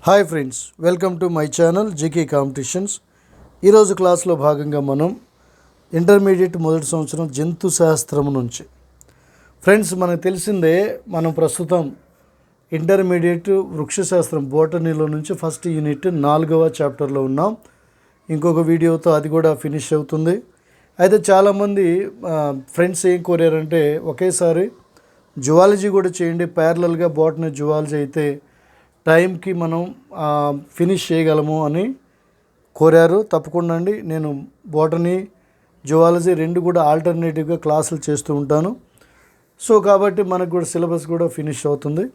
Hi friends, welcome to my channel GK competitions. ఈరోజు క్లాస్లో భాగంగా మనం ఇంటర్మీడియట్ మొదటి సంవత్సరం జంతు శాస్త్రం నుంచి ఫ్రెండ్స్ మనకు తెలిసిందే, మనం ప్రస్తుతం ఇంటర్మీడియట్ వృక్షశాస్త్రం బోటనీలో నుంచి ఫస్ట్ యూనిట్ 4వ చాప్టర్లో ఉన్నాం. ఇంకొక వీడియోతో అది కూడా ఫినిష్ అవుతుంది. అయితే చాలామంది ఫ్రెండ్స్ ఏం కోరారంటే ఒకేసారి జువాలజీ కూడా చేయండి, ప్యారలల్గా బోటనీ జువాలజీ అయితే టైంకి మనం ఫినిష్ చేయగలము అని కోరారు. తప్పకుండా అండి, నేను బోటనీ జువాలజీ రెండు కూడా ఆల్టర్నేటివ్గా క్లాసులు చేస్తూ ఉంటాను. సో కాబట్టి మనకు కూడా సిలబస్ కూడా ఫినిష్ అవుతుంది.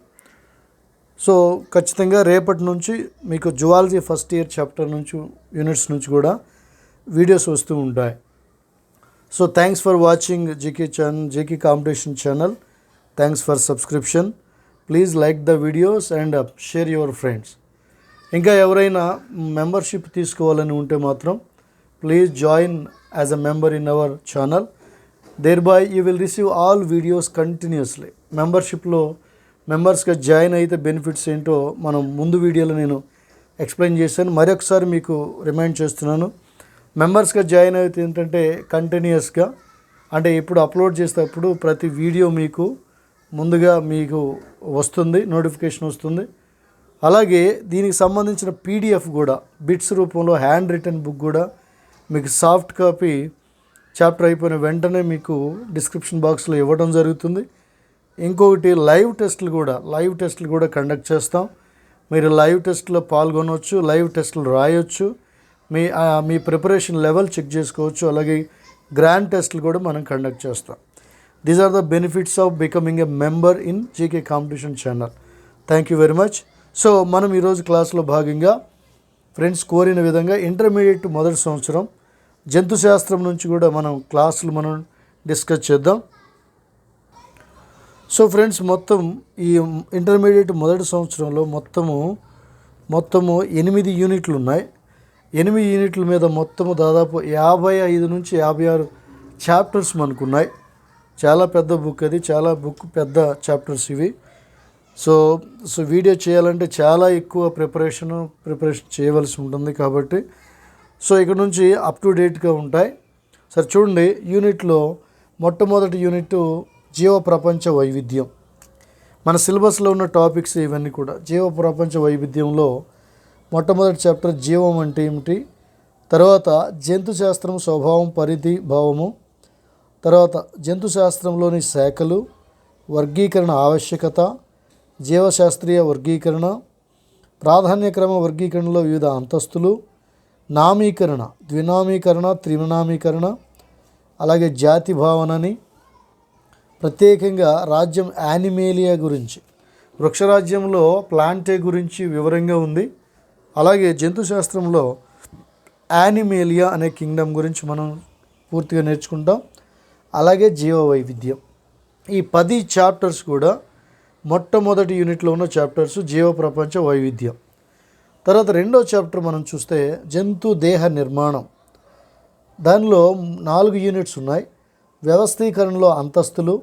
సో ఖచ్చితంగా రేపటి నుంచి మీకు జువాలజీ ఫస్ట్ ఇయర్ చాప్టర్ నుంచి యూనిట్స్ నుంచి కూడా వీడియోస్ వస్తూ ఉంటాయి. So thanks for watching GK competition channel. Thanks for subscription. Please like the videos and share your friends. ఇంకా ఎవరైనా మెంబర్షిప్ తీసుకోవాలని ఉంటే మాత్రం please join as a member in our channel. Thereby you will receive all videos continuously. మెంబర్షిప్లో మెంబర్స్గా join అయితే benefits ఏంటో మనం ముందు వీడియోలో నేను ఎక్స్ప్లెయిన్ చేశాను. మరొకసారి మీకు రిమైండ్ చేస్తున్నాను. మెంబర్స్గా జాయిన్ అయితే ఏంటంటే కంటిన్యూస్గా, అంటే ఇప్పుడు అప్లోడ్ చేసేటప్పుడు ప్రతి వీడియో మీకు ముందుగా మీకు వస్తుంది, నోటిఫికేషన్ వస్తుంది. అలాగే దీనికి సంబంధించిన పీడిఎఫ్ కూడా బిట్స్ రూపంలో హ్యాండ్ రిటన్ బుక్ కూడా మీకు సాఫ్ట్ కాపీ చాప్టర్ అయిపోయిన వెంటనే మీకు డిస్క్రిప్షన్ బాక్స్లో ఇవ్వడం జరుగుతుంది. ఇంకొకటి లైవ్ టెస్టులు కూడా కండక్ట్ చేస్తాం. మీరు లైవ్ టెస్ట్లో పాల్గొనవచ్చు, లైవ్ టెస్టులు రాయొచ్చు, మీ ప్రిపరేషన్ లెవెల్ చెక్ చేసుకోవచ్చు. అలాగే గ్రాండ్ టెస్టులు కూడా మనం కండక్ట్ చేస్తాం. These are the benefits of becoming a member in GK Competition channel. Thank you very much. So మనం ఈరోజు క్లాస్లో భాగంగా ఫ్రెండ్స్ కోరిన విధంగా ఇంటర్మీడియట్ మొదటి సంవత్సరం జంతు శాస్త్రం నుంచి కూడా మనం క్లాసులు డిస్కస్ చేద్దాం. సో ఫ్రెండ్స్ మొత్తం ఈ ఇంటర్మీడియట్ మొదటి సంవత్సరంలో మొత్తము 8 యూనిట్లు ఉన్నాయి. 8 యూనిట్ల మీద మొత్తము దాదాపు 55 నుంచి 56 చాప్టర్స్ మనకున్నాయి. చాలా పెద్ద బుక్ అది, పెద్ద చాప్టర్స్ ఇవి. సో వీడియో చేయాలంటే చాలా ఎక్కువ ప్రిపరేషన్ చేయవలసి ఉంటుంది. కాబట్టి సో ఇక్కడ నుంచి అప్ టు డేట్గా ఉంటాయి. సరే చూడండి, యూనిట్లో మొట్టమొదటి యూనిట్ జీవ ప్రపంచ వైవిధ్యం. మన సిలబస్లో ఉన్న టాపిక్స్ ఇవన్నీ కూడా. జీవ ప్రపంచ వైవిధ్యంలో మొట్టమొదటి చాప్టర్ జీవం అంటే ఏమిటి, తర్వాత జంతు శాస్త్రం స్వభావం, పరిధి, భావము, తర్వాత జంతు శాస్త్రంలోని శాఖలు, వర్గీకరణ ఆవశ్యకత, జీవశాస్త్రీయ వర్గీకరణ, ప్రాధాన్యక్రమ వర్గీకరణలో వివిధ అంతస్తులు, నామీకరణ, ద్వినామీకరణ, త్రినామీకరణ, అలాగే జాతి భావనని, ప్రత్యేకంగా రాజ్యం యానిమేలియా గురించి, వృక్షరాజ్యంలో ప్లాంటే గురించి వివరంగా ఉంది. అలాగే జంతు శాస్త్రంలో యానిమేలియా అనే కింగ్డమ్ గురించి మనం పూర్తిగా నేర్చుకుంటాం. అలాగే జీవ వైవిధ్యం. ఈ 10 చాప్టర్స్ కూడా మొట్టమొదటి యూనిట్లో ఉన్న చాప్టర్స్ జీవ ప్రపంచ వైవిధ్యం. తర్వాత రెండో చాప్టర్ మనం చూస్తే జంతు దేహ నిర్మాణం. దానిలో 4 యూనిట్స్ ఉన్నాయి. వ్యవస్థీకరణలో అంతస్తులు,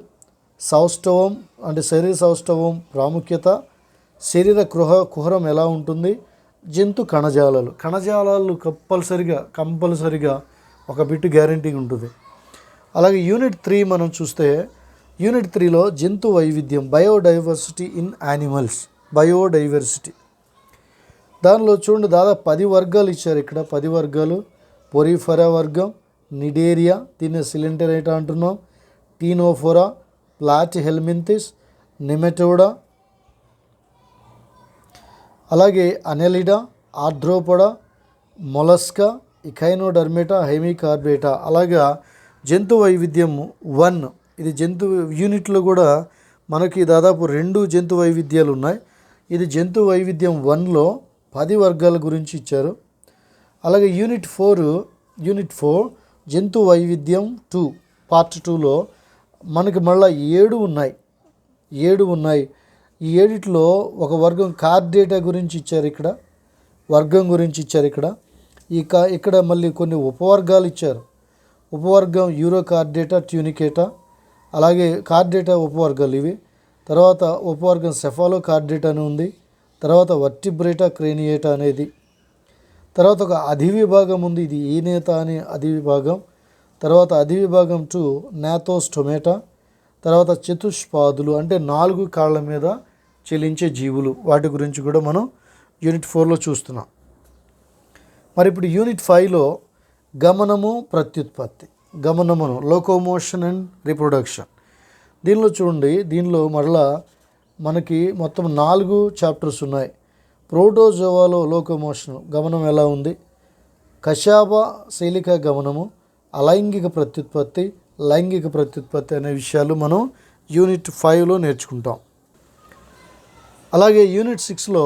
సౌష్ఠవం అంటే శరీర సౌష్ఠవం ప్రాముఖ్యత, శరీర కుహరం ఎలా ఉంటుంది, జంతు కణజాలాలు కంపల్సరిగా ఒక బిట్ గ్యారంటీ ఉంటుంది. అలాగే యూనిట్ 3 మనం చూస్తే యూనిట్ 3లో జంతు వైవిధ్యం, బయోడైవర్సిటీ ఇన్ యానిమల్స్, బయోడైవర్సిటీ. దానిలో చూడండి దాదాపు 10 వర్గాలు ఇచ్చారు. ఇక్కడ 10 వర్గాలు. పొరిఫెరా వర్గం, నిడేరియా, దీన్ని సిలిండరేటా అంటున్నాం, టీనోఫోరా, ప్లాటిహెల్మింథిస్, నెమెటోడా, అలాగే అనెలిడా, ఆర్థ్రోపోడా, మొలస్కా, ఇకైనోడర్మేటా, హెమికార్బేటా. అలాగా జంతు వైవిధ్యం 1, ఇది జంతు యూనిట్లో కూడా మనకి దాదాపు 2 జంతు వైవిధ్యాలు ఉన్నాయి. ఇది జంతు వైవిధ్యం 1లో 10 వర్గాల గురించి ఇచ్చారు. అలాగే యూనిట్ 4 జంతు వైవిధ్యం 2 పార్ట్ 2లో మనకి మళ్ళీ 7 ఉన్నాయి. ఈ 7లో ఒక వర్గం కార్డేటా గురించి ఇచ్చారు. ఇక్కడ మళ్ళీ కొన్ని ఉపవర్గాలు ఇచ్చారు. ఉపవర్గం యూరోకార్డేటా, ట్యూనికేటా, అలాగే కార్డేటా ఉపవర్గాలు ఇవి. తర్వాత ఉపవర్గం సెఫాలో కార్డేటా అని ఉంది. తర్వాత వర్టిబ్రేటా క్రేనియేటా అనేది, తర్వాత ఒక అధివిభాగం ఉంది, ఇది ఈనేత అనే అధివిభాగం, తర్వాత అధివిభాగం 2 నాథోస్టొమేటా, తర్వాత చతుష్పాదులు అంటే 4 కాళ్ళ మీద చెలించే జీవులు, వాటి గురించి కూడా మనం యూనిట్ 4లో చూస్తున్నాం. మరి ఇప్పుడు యూనిట్ 5లో గమనము ప్రత్యుత్పత్తి, గమనమును లోకోమోషన్ అండ్ రీప్రొడక్షన్. దీనిలో చూడండి, దీనిలో మరలా మనకి మొత్తం 4 చాప్టర్స్ ఉన్నాయి. ప్రోటోజోవాలో లోకోమోషన్ గమనం ఎలా ఉంది, కశాప శైలిక గమనము, అలైంగిక ప్రత్యుత్పత్తి, లైంగిక ప్రత్యుత్పత్తి అనే విషయాలు మనం యూనిట్ 5లో నేర్చుకుంటాం. అలాగే యూనిట్ 6లో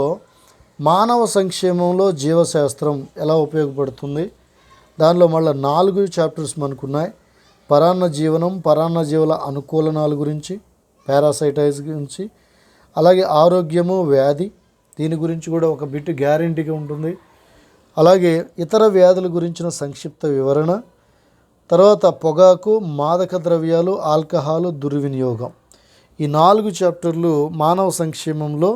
మానవ సంక్షేమంలో జీవశాస్త్రం ఎలా ఉపయోగపడుతుంది, దానిలో మళ్ళీ 4 చాప్టర్స్ మనకున్నాయి. పరాన్న జీవనం, పరాన్న జీవుల అనుకూలనాల గురించి, పారాసైటైజ్ గురించి, అలాగే ఆరోగ్యము వ్యాధి, దీని గురించి కూడా ఒక బిట్ గ్యారెంటీగా ఉంటుంది. అలాగే ఇతర వ్యాధుల గురించిన సంక్షిప్త వివరణ, తర్వాత పొగాకు, మాదక ద్రవ్యాలు, ఆల్కహాలు దుర్వినియోగం. ఈ 4 చాప్టర్లు మానవ సంక్షేమంలో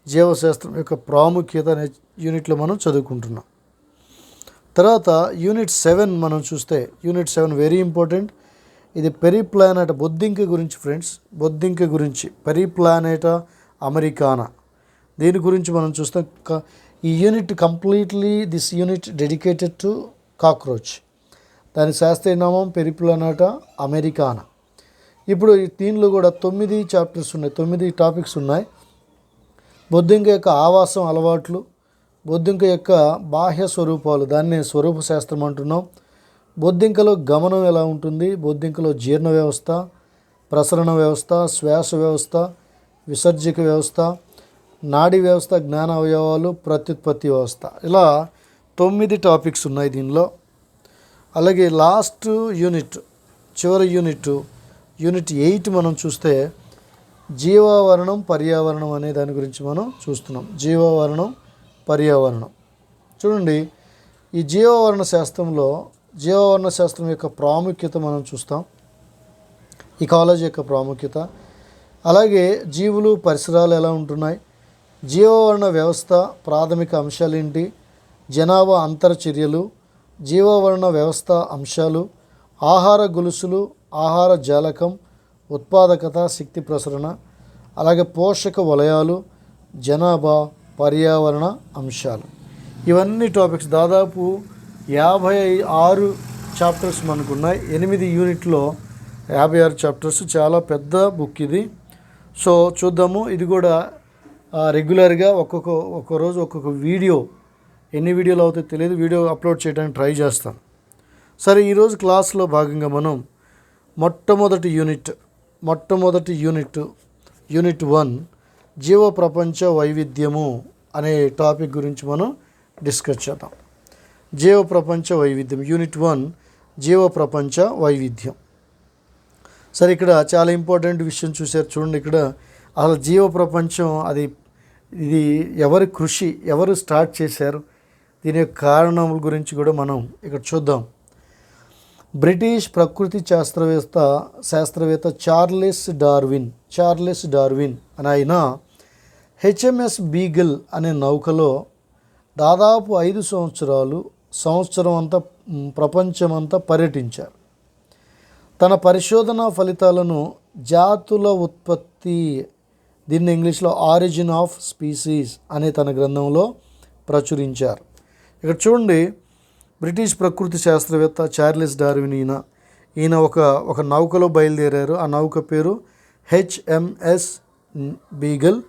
జీవశాస్త్రం యొక్క ప్రాముఖ్యత అనే యూనిట్లో మనం చదువుకుంటున్నాం. తర్వాత యూనిట్ 7 మనం చూస్తే, యూనిట్ 7 వెరీ ఇంపార్టెంట్. ఇది పెరిప్లానెట్ బొద్దింక గురించి ఫ్రెండ్స్, బొద్దింక గురించి, పెరిప్లానెటా అమెరికానా, దీని గురించి మనం చూస్తాం. ఈ unit completely this unit dedicated to cockroach, దాని శాస్త్రీయ నామం పెరిప్లానెటా అమెరికానా. ఇప్పుడు దీనిలో కూడా 9 చాప్టర్స్ ఉన్నాయి, 9 టాపిక్స్ ఉన్నాయి. బొద్దింక యొక్క ఆవాసం, అలవాట్లు, బొద్దింక యొక్క బాహ్య స్వరూపాలు, దాన్ని స్వరూప శాస్త్రం అంటున్నాం. బొద్దింకలో గమనం ఎలా ఉంటుంది, బొద్దింకలో జీర్ణ వ్యవస్థ, ప్రసరణ వ్యవస్థ, శ్వాస వ్యవస్థ, విసర్జక వ్యవస్థ, నాడీ వ్యవస్థ, జ్ఞాన అవయవాలు, ప్రత్యుత్పత్తి వ్యవస్థ, ఇలా 9 టాపిక్స్ ఉన్నాయి దీనిలో. అలాగే లాస్ట్ యూనిట్, చివరి యూనిట్ 8 మనం చూస్తే జీవావరణం పర్యావరణం అనే దాని గురించి మనం చూస్తున్నాం. జీవావరణం పర్యావరణం చూడండి, ఈ జీవావరణ శాస్త్రంలో జీవావరణ శాస్త్రం యొక్క ప్రాముఖ్యత మనం చూస్తాం, ఇకాలజీ యొక్క ప్రాముఖ్యత, అలాగే జీవులు పరిసరాలు ఎలా ఉంటున్నాయి, జీవావరణ వ్యవస్థ ప్రాథమిక అంశాలు ఏంటి, జనాభా అంతర్చర్యలు, జీవావరణ వ్యవస్థ అంశాలు, ఆహార గొలుసులు, ఆహార జాలకం, ఉత్పాదకత, శక్తి ప్రసరణ, అలాగే పోషక వలయాలు, జనాభా, పర్యావరణ అంశాలు, ఇవన్నీ టాపిక్స్. దాదాపు 56 చాప్టర్స్ మనకున్నాయి. 8 యూనిట్లో 56 చాప్టర్స్, చాలా పెద్ద బుక్ ఇది. సో చూద్దాము, ఇది కూడా రెగ్యులర్గా ఒక్కొక్క రోజు ఒక్కొక్క వీడియో, ఎన్ని వీడియోలు అవుతాయో తెలియదు, వీడియో అప్లోడ్ చేయడానికి ట్రై చేస్తాను. సరే, ఈరోజు క్లాస్లో భాగంగా మనం మొట్టమొదటి యూనిట్ 1 జీవ ప్రపంచ వైవిధ్యము అనే టాపిక్ గురించి మనం డిస్కస్ చేద్దాం. జీవ ప్రపంచ వైవిధ్యం, యూనిట్ 1 జీవ ప్రపంచ వైవిధ్యం. సరే, ఇక్కడ చాలా ఇంపార్టెంట్ విషయం చూశారు చూడండి. ఇక్కడ అసలు జీవ ప్రపంచం ఇది ఎవరి కృషి, ఎవరు స్టార్ట్ చేశారు, దీని యొక్క కారణముల గురించి కూడా మనం ఇక్కడ చూద్దాం. బ్రిటిష్ ప్రకృతి శాస్త్రవేత్త చార్లెస్ డార్విన్ అని ఆయన హెచ్ఎంఎస్ బీగల్ అనే నౌకలో దాదాపు 5 సంవత్సరం అంతా ప్రపంచమంతా పర్యటించారు. తన పరిశోధన ఫలితాలను జాతుల ఉత్పత్తి, దీన్ని ఇంగ్లీష్లో ఆరిజిన్ ఆఫ్ స్పీసీస్ అనే తన గ్రంథంలో ప్రచురించారు. ఇక్కడ చూడండి, బ్రిటిష్ ప్రకృతి శాస్త్రవేత్త చార్లెస్ డార్విన్, ఈయన ఒక నౌకలో బయలుదేరారు. ఆ నౌక పేరు హెచ్ఎంఎస్ బీగల్.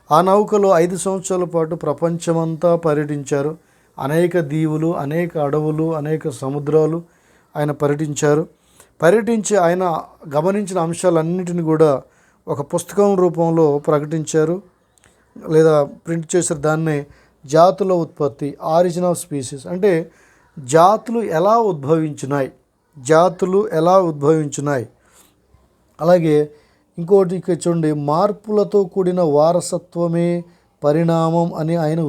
ఆ నౌకలో 5 సంవత్సరాల పాటు ప్రపంచమంతా పర్యటించారు. అనేక దీవులు, అనేక అడవులు, అనేక సముద్రాలు ఆయన పర్యటించి ఆయన గమనించిన అంశాలన్నింటినీ కూడా ఒక పుస్తకం రూపంలో ప్రకటించారు లేదా ప్రింట్ చేశారు. దాన్నే జాతుల ఉత్పత్తి, ఆరిజిన్ ఆఫ్ స్పీసీస్, అంటే జాతులు ఎలా ఉద్భవించినాయి. అలాగే ఇంకోటి ఇక్కడ చూడండి, మార్పులతో కూడిన వారసత్వమే పరిణామం అని ఆయన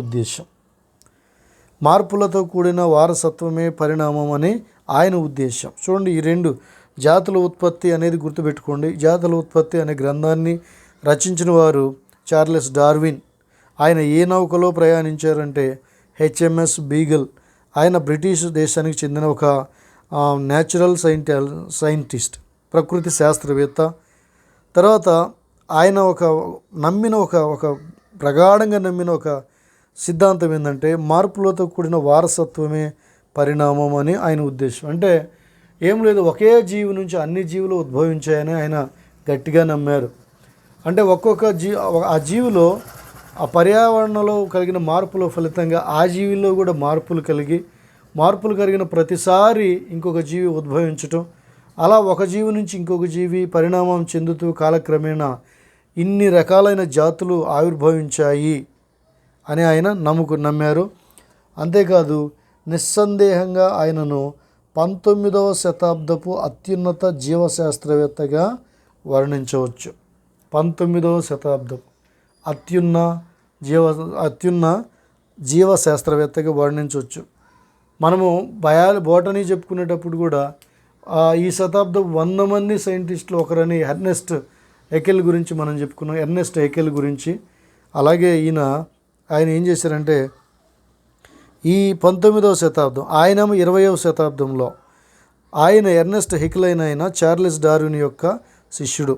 ఉద్దేశం. చూడండి, ఈ 2 జాతుల ఉత్పత్తి అనేది గుర్తుపెట్టుకోండి. జాతుల ఉత్పత్తి అనే గ్రంథాన్ని రచించిన వారు చార్లెస్ డార్విన్. ఆయన ఏ నౌకలో ప్రయాణించారంటే హెచ్ఎంఎస్ బీగల్. ఆయన బ్రిటిష్ దేశానికి చెందిన ఒక న్యాచురల్ సైంటిస్ట్, ప్రకృతి శాస్త్రవేత్త. తర్వాత ఆయన ఒక ప్రగాఢంగా నమ్మిన ఒక సిద్ధాంతం ఏంటంటే మార్పులతో కూడిన వారసత్వమే పరిణామం అని ఆయన ఉద్దేశం. అంటే ఏం లేదు, ఒకే జీవి నుంచి అన్ని జీవులు ఉద్భవించాయని ఆయన గట్టిగా నమ్మారు. అంటే ఆ జీవిలో ఆ పర్యావరణంలో కలిగిన మార్పుల ఫలితంగా ఆ జీవిలో కూడా మార్పులు కలిగిన ప్రతిసారి ఇంకొక జీవి ఉద్భవించటం, అలా ఒక జీవి నుంచి ఇంకొక జీవి పరిణామం చెందుతూ కాలక్రమేణా ఇన్ని రకాలైన జాతులు ఆవిర్భవించాయి అని ఆయన నమ్మారు. అంతేకాదు నిస్సందేహంగా ఆయనను 19వ శతాబ్దపు అత్యున్నత జీవశాస్త్రవేత్తగా వర్ణించవచ్చు. 19వ శతాబ్దపు అత్యున్న జీవశాస్త్రవేత్తగా వర్ణించవచ్చు. మనము బోటనీ చెప్పుకునేటప్పుడు కూడా ఈ శతాబ్దం 100 మంది సైంటిస్టులు ఒకరని ఎర్నెస్ట్ హెకెల్ గురించి మనం చెప్పుకున్నాం. ఎర్నెస్ట్ హెకెల్ గురించి. అలాగే ఆయన ఏం చేశారంటే ఈ 19వ శతాబ్దం, ఆయనేమో 20వ శతాబ్దంలో ఆయన ఎర్నెస్ట్ హెకెల్ అయిన చార్లెస్ డార్విన్ యొక్క శిష్యుడు.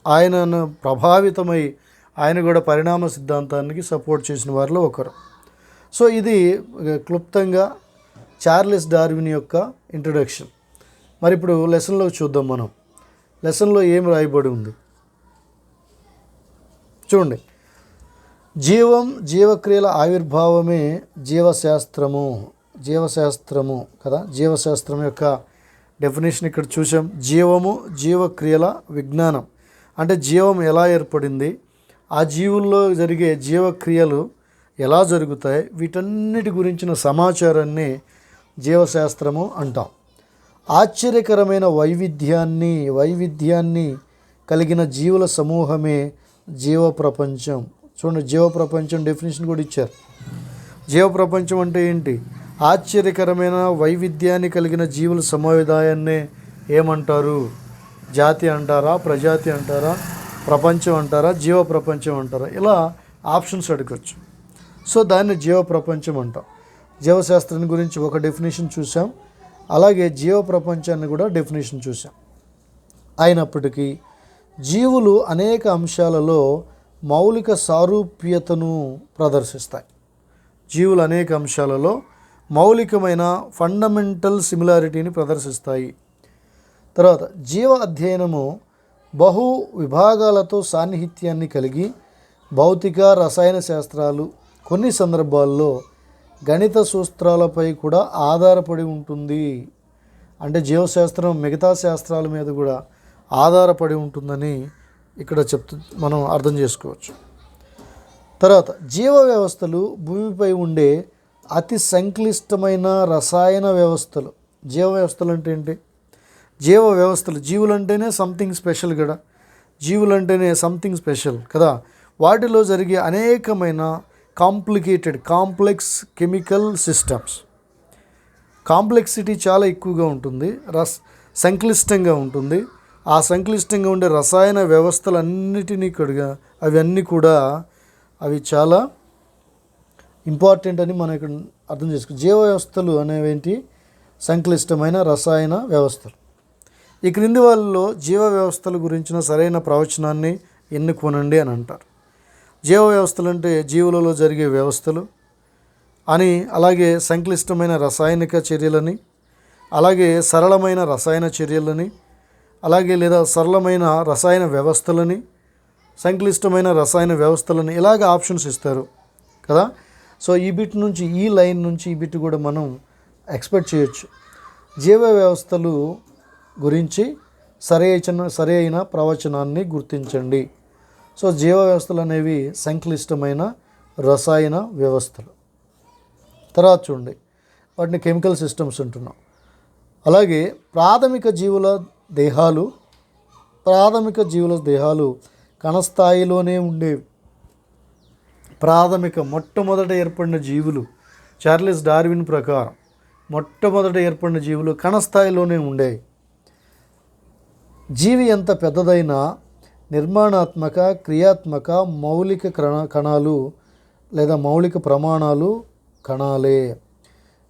ఆయనను ప్రభావితమై ఆయన కూడా పరిణామ సిద్ధాంతానికి సపోర్ట్ చేసిన వారిలో ఒకరు. సో ఇది క్లుప్తంగా చార్లెస్ డార్విన్ యొక్క ఇంట్రడక్షన్. మరి ఇప్పుడు లెసన్లో చూద్దాం. మనం లెసన్లో ఏం రాయబడి ఉంది చూడండి. జీవక్రియల ఆవిర్భావమే జీవశాస్త్రము కదా. జీవశాస్త్రం యొక్క డెఫినేషన్ ఇక్కడ చూసాం. జీవక్రియల విజ్ఞానం అంటే జీవం ఎలా ఏర్పడింది, ఆ జీవుల్లో జరిగే జీవక్రియలు ఎలా జరుగుతాయి, వీటన్నిటి గురించిన సమాచారాన్ని జీవశాస్త్రము అంటాం. ఆశ్చర్యకరమైన వైవిధ్యాన్ని కలిగిన జీవుల సమూహమే జీవ ప్రపంచం. చూడండి, జీవ ప్రపంచం డెఫినేషన్ కూడా ఇచ్చారు. జీవ ప్రపంచం అంటే ఏంటి? ఆశ్చర్యకరమైన వైవిధ్యాన్ని కలిగిన జీవుల సముదాయాన్నే ఏమంటారు? జాతి అంటారా, ప్రజాతి అంటారా, ప్రపంచం అంటారా, జీవ ప్రపంచం అంటారా? ఇలా ఆప్షన్స్ అడగచ్చు. సో దాన్ని జీవ ప్రపంచం అంటాం. జీవశాస్త్రాన్ని గురించి ఒక డెఫినేషన్ చూసాం, అలాగే జీవ ప్రపంచాన్ని కూడా డెఫినేషన్ చూసాం. అయినప్పటికీ జీవులు అనేక అంశాలలో మౌలిక సారూప్యతను ప్రదర్శిస్తాయి. జీవులు అనేక అంశాలలో మౌలికమైన ఫండమెంటల్ సిమిలారిటీని ప్రదర్శిస్తాయి. తర్వాత జీవ అధ్యయనము బహు విభాగాలతో సాన్నిహిత్యాన్ని కలిగి భౌతిక రసాయన శాస్త్రాలు, కొన్ని సందర్భాల్లో గణిత సూత్రాలపై కూడా ఆధారపడి ఉంటుంది. అంటే జీవశాస్త్రం మిగతా శాస్త్రాల మీద కూడా ఆధారపడి ఉంటుందని ఇక్కడ మనం అర్థం చేసుకోవచ్చు. తర్వాత జీవ వ్యవస్థలు భూమిపై ఉండే అతి సంక్లిష్టమైన రసాయన వ్యవస్థలు. జీవ వ్యవస్థలు అంటే ఏంటి? జీవ వ్యవస్థలు, జీవులు అంటేనే సంథింగ్ స్పెషల్ కదా. జీవులు అంటేనే సంథింగ్ స్పెషల్ కదా. వాటిలో జరిగే అనేకమైన కాంప్లెక్స్ కెమికల్ సిస్టమ్స్. కాంప్లెక్సిటీ చాలా ఎక్కువగా ఉంటుంది, సంక్లిష్టంగా ఉంటుంది. ఆ సంక్లిష్టంగా ఉండే రసాయన వ్యవస్థలన్నిటినీ అవన్నీ కూడా అవి చాలా ఇంపార్టెంట్ అని మనం ఇక్కడ అర్థం చేసుకో. జీవ వ్యవస్థలు అనేవేంటి? సంక్లిష్టమైన రసాయన వ్యవస్థలు. ఈ క్రింది వాళ్ళలో జీవ వ్యవస్థల గురించిన సరైన ప్రవచనాన్ని ఎన్నుకోనండి అని అంటారు. జీవ వ్యవస్థలు అంటే జీవులలో జరిగే వ్యవస్థలు అని, అలాగే సంక్లిష్టమైన రసాయనిక చర్యలని, అలాగే సరళమైన రసాయన చర్యలని, అలాగే లేదా సరళమైన రసాయన వ్యవస్థలని, సంక్లిష్టమైన రసాయన వ్యవస్థలని, ఇలాగ ఆప్షన్స్ ఇస్తారు కదా. సో ఈ బిట్ నుంచి, ఈ లైన్ నుంచి ఈ బిట్ కూడా మనం ఎక్స్పెక్ట్ చేయొచ్చు. జీవ వ్యవస్థలు గురించి సరైన ప్రవచనాన్ని గుర్తించండి. సో జీవ వ్యవస్థలు అనేవి సంక్లిష్టమైన రసాయన వ్యవస్థలు. తర్వాత చూడండి, వాటిని కెమికల్ సిస్టమ్స్ అంటున్నాం. అలాగే ప్రాథమిక జీవుల దేహాలు కణస్థాయిలోనే ఉండేవి. మొట్టమొదట ఏర్పడిన జీవులు చార్లెస్ డార్విన్ ప్రకారం మొట్టమొదట ఏర్పడిన జీవులు కణస్థాయిలోనే ఉండేవి. జీవి ఎంత పెద్దదైనా నిర్మాణాత్మక, క్రియాత్మక, మౌలిక కణాలు లేదా మౌలిక ప్రమాణాలు కణాలే.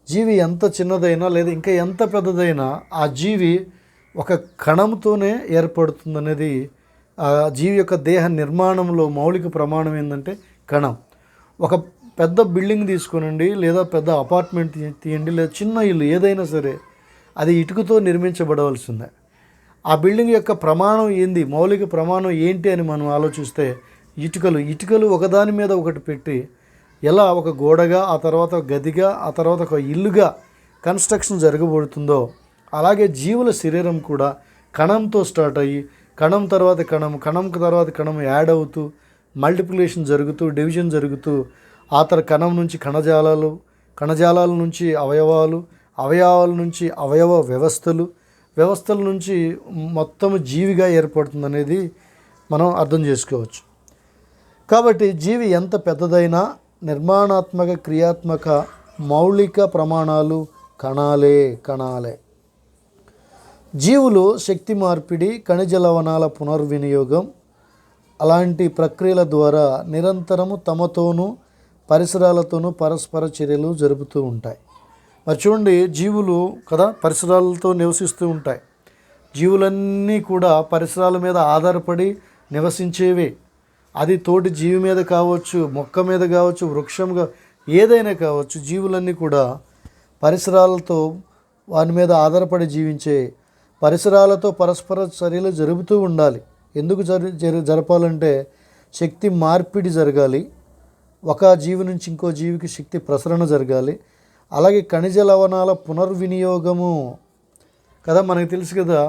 జీవి ఎంత చిన్నదైనా లేదా ఇంకా ఎంత పెద్దదైనా ఆ జీవి ఒక కణంతోనే ఏర్పడుతుందనేది ఆ జీవి యొక్క దేహ నిర్మాణంలో మౌలిక ప్రమాణం ఏంటంటే కణం. ఒక పెద్ద బిల్డింగ్ తీసుకోనండి, లేదా పెద్ద అపార్ట్మెంట్ తీయండి, లేదా చిన్న ఇల్లు ఏదైనా సరే అది ఇటుకతో నిర్మించబడవలసిందే. ఆ బిల్డింగ్ యొక్క ప్రమాణం ఏంది, మౌలిక ప్రమాణం ఏంటి అని మనం ఆలోచిస్తే ఇటుకలు ఒకదాని మీద ఒకటి పెట్టి ఎలా ఒక గోడగా, ఆ తర్వాత ఒక గదిగా, ఆ తర్వాత ఒక ఇల్లుగా కన్స్ట్రక్షన్ జరగబడుతుందో అలాగే జీవుల శరీరం కూడా కణంతో స్టార్ట్ అయ్యి కణం తర్వాత కణం యాడ్ అవుతూ మల్టిప్లికేషన్ జరుగుతూ డివిజన్ జరుగుతూ ఆ తర్వాత కణం నుంచి కణజాలాల నుంచి అవయవాల నుంచి అవయవ వ్యవస్థల నుంచి మొత్తం జీవిగా ఏర్పడుతుందనేది మనం అర్థం చేసుకోవచ్చు. కాబట్టి జీవి ఎంత పెద్దదైనా నిర్మాణాత్మక క్రియాత్మక మౌలిక ప్రమాణాలు కణాలే. జీవులు శక్తి మార్పిడి, ఖనిజ లవణాల పునర్వినియోగం అలాంటి ప్రక్రియల ద్వారా నిరంతరము తమతోనూ పరిసరాలతోనూ పరస్పర చర్యలు జరుపుతూ ఉంటాయి. మరి చూడండి, జీవులు కదా పరిసరాలతో నివసిస్తూ ఉంటాయి. జీవులన్నీ కూడా పరిసరాల మీద ఆధారపడి నివసించేవే. అది తోటి జీవి మీద కావచ్చు, మొక్క మీద కావచ్చు, వృక్షంగా ఏదైనా కావచ్చు, జీవులన్నీ కూడా పరిసరాలతో వాని మీద ఆధారపడి జీవించే. పరిసరాలతో పరస్పర చర్యలు జరుపుతూ ఉండాలి. ఎందుకు జరపాలంటే శక్తి మార్పిడి జరగాలి, ఒక జీవి నుంచి ఇంకో జీవికి శక్తి ప్రసరణ జరగాలి, అలాగే ఖనిజ లవణాల పునర్వినియోగము కదా. మనకు తెలుసు కదా,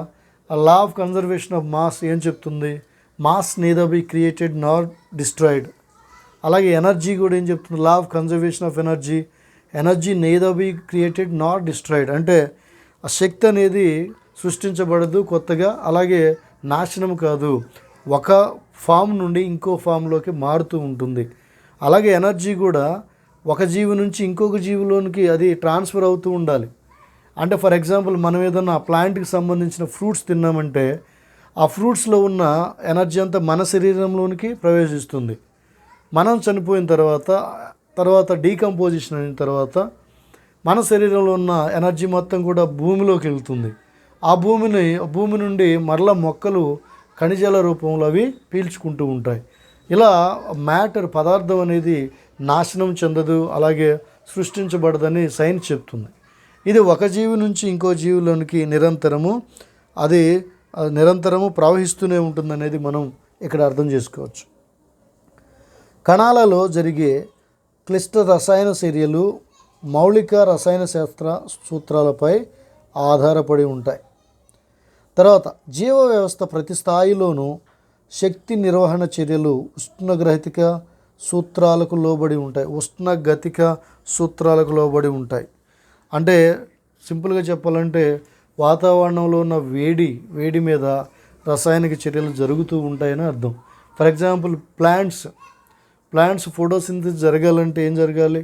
law of conservation of mass ఏం చెప్తుంది, mass neither be created nor destroyed. అలాగే ఎనర్జీ కూడా ఏం చెప్తుంది, law of conservation of energy neither be created nor destroyed. అంటే ఆ శక్తి అనేది సృష్టించబడదు కొత్తగా, అలాగే నాశనం కాదు, ఒక ఫామ్ నుండి ఇంకో ఫామ్లోకి మారుతూ ఉంటుంది. అలాగే ఎనర్జీ కూడా ఒక జీవి నుంచి ఇంకొక జీవిలోనికి అది ట్రాన్స్ఫర్ అవుతూ ఉండాలి. అంటే ఫర్ ఎగ్జాంపుల్ మనం ఏదన్నా ప్లాంట్కి సంబంధించిన ఫ్రూట్స్ తిన్నామంటే ఆ ఫ్రూట్స్లో ఉన్న ఎనర్జీ అంతా మన శరీరంలోనికి ప్రవేశిస్తుంది. మనం చనిపోయిన తర్వాత డీకంపోజిషన్ అయిన తర్వాత మన శరీరంలో ఉన్న ఎనర్జీ మొత్తం కూడా భూమిలోకి వెళ్తుంది. ఆ భూమి నుండి మరలా మొక్కలు ఖనిజాల రూపంలో అవి పీల్చుకుంటూ ఉంటాయి. ఇలా మ్యాటర్ పదార్థం అనేది నాశనం చెందదు, అలాగే సృష్టించబడదని సైన్స్ చెప్తుంది. ఇది ఒక జీవి నుంచి ఇంకో జీవిలోనికి నిరంతరము ప్రవహిస్తూనే ఉంటుందనేది మనం ఇక్కడ అర్థం చేసుకోవచ్చు. కణాలలో జరిగే క్లిష్ట రసాయన చర్యలు మౌలిక రసాయన శాస్త్ర సూత్రాలపై ఆధారపడి ఉంటాయి. తర్వాత జీవ వ్యవస్థ ప్రతి స్థాయిలోనూ శక్తి నిర్వహణ చర్యలు ఉష్ణగతిక సూత్రాలకు లోబడి ఉంటాయి. అంటే సింపుల్గా చెప్పాలంటే వాతావరణంలో ఉన్న వేడి మీద రసాయనిక చర్యలు జరుగుతూ ఉంటాయని అర్థం. ఫర్ ఎగ్జాంపుల్ ప్లాంట్స్ ఫోటోసింథసిస్ జరగాలంటే ఏం జరగాలి,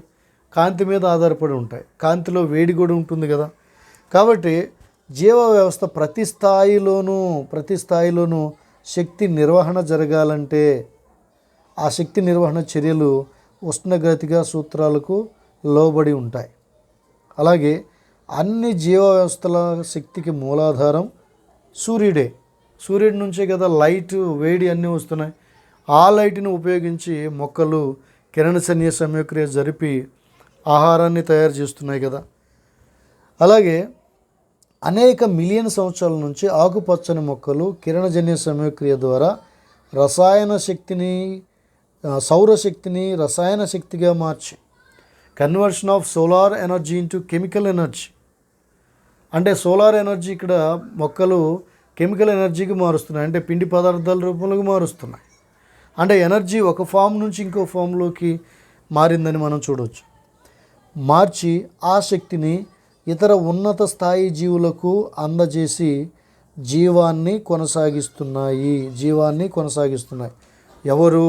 కాంతి మీద ఆధారపడి ఉంటాయి. కాంతిలో వేడి కూడా ఉంటుంది కదా. కాబట్టి జీవ వ్యవస్థ ప్రతి స్థాయిలోనూ శక్తి నిర్వహణ జరగాలంటే ఆ శక్తి నిర్వహణ చర్యలు ఉష్ణగతిక సూత్రాలకు లోబడి ఉంటాయి. అలాగే అన్ని జీవ వ్యవస్థల శక్తికి మూలాధారం సూర్యుడి నుంచే కదా లైట్ వేడి అన్నీ వస్తున్నాయి. ఆ లైట్ని ఉపయోగించి మొక్కలు కిరణజన్య సమయక్రియ జరిపి ఆహారాన్ని తయారు చేస్తున్నాయి కదా. అలాగే అనేక మిలియన్ సంవత్సరాల నుంచి ఆకుపచ్చని మొక్కలు కిరణజన్య సమయక్రియ ద్వారా సౌరశక్తిని రసాయన శక్తిగా మార్చి conversion of solar energy into chemical energy. అంటే సోలార్ ఎనర్జీ ఇక్కడ మొక్కలు కెమికల్ ఎనర్జీకి మారుస్తున్నాయి, అంటే పిండి పదార్థాల రూపంలోకి మారుస్తున్నాయి. అంటే ఎనర్జీ ఒక ఫామ్ నుంచి ఇంకో ఫామ్లోకి మారిందని మనం చూడవచ్చు. మార్చి ఆ శక్తిని ఇతర ఉన్నత స్థాయి జీవులకు అందజేసి జీవాన్ని కొనసాగిస్తున్నాయి. ఎవరు?